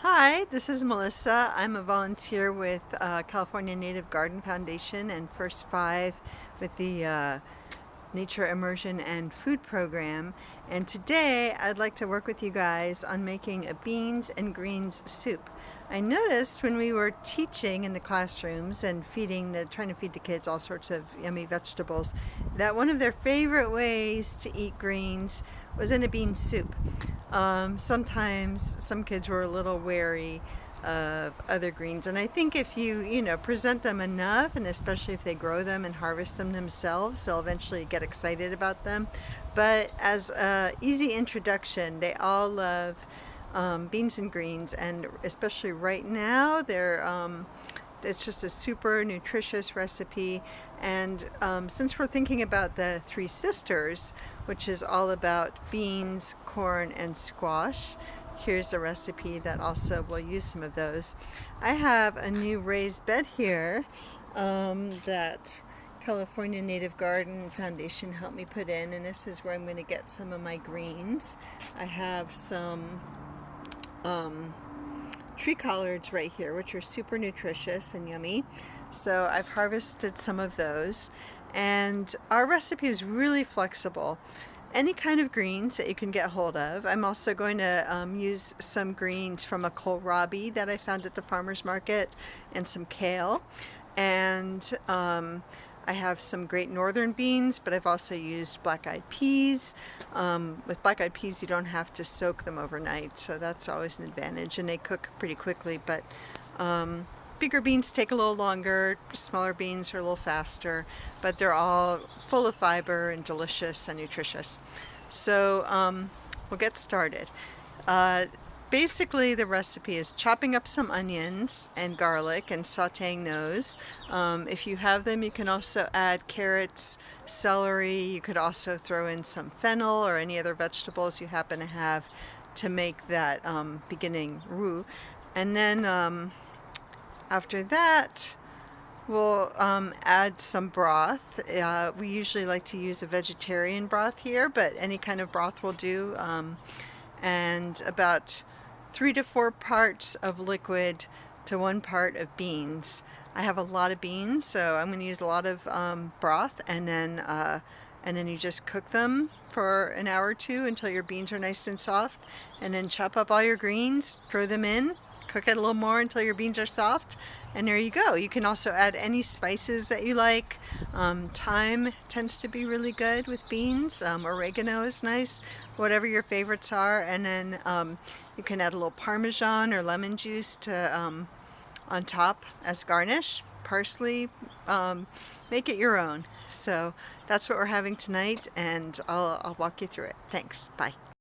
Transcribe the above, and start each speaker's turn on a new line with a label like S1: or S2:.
S1: Hi, this is Melissa. I'm a volunteer with California Native Garden Foundation and First Five with the Nature Immersion and Food Program. And today I'd like to work with you guys on making a beans and greens soup. I noticed when we were teaching in the classrooms and trying to feed the kids all sorts of yummy vegetables, that one of their favorite ways to eat greens was in a bean soup. Sometimes some kids were a little wary of other greens, and I think if you present them enough, and especially if they grow them and harvest them themselves, they'll eventually get excited about them. But as a easy introduction, they all love beans and greens, and especially right now it's just a super nutritious recipe. And since we're thinking about the Three Sisters, which is all about beans, corn, and squash, here's a recipe that also will use some of those. I have a new raised bed here that California Native Garden Foundation helped me put in, and this is where I'm going to get some of my greens. I have some tree collards right here, which are super nutritious and yummy. So I've harvested some of those, and our recipe is really flexible. Any kind of greens that you can get hold of. I'm also going to use some greens from a kohlrabi that I found at the farmer's market, and some kale. And I have some great northern beans, but I've also used black-eyed peas. With black-eyed peas, you don't have to soak them overnight, so that's always an advantage, and they cook pretty quickly. But bigger beans take a little longer, smaller beans are a little faster, but they're all full of fiber and delicious and nutritious. So we'll get started. Basically, the recipe is chopping up some onions and garlic and sauteing those. If you have them, you can also add carrots, celery. You could also throw in some fennel or any other vegetables you happen to have to make that beginning roux. And then after that, we'll add some broth. We usually like to use a vegetarian broth here, but any kind of broth will do. And about 3 to 4 parts of liquid to 1 part of beans. I have a lot of beans, so I'm going to use a lot of broth, and then you just cook them for an hour or two until your beans are nice and soft, and then chop up all your greens, throw them in, cook it a little more until your beans are soft, and there you go. You can also add any spices that you like. Thyme tends to be really good with beans. Oregano is nice, whatever your favorites are. And then you can add a little Parmesan or lemon juice to on top as garnish. Parsley, make it your own. So that's what we're having tonight, and I'll walk you through it. Thanks. Bye.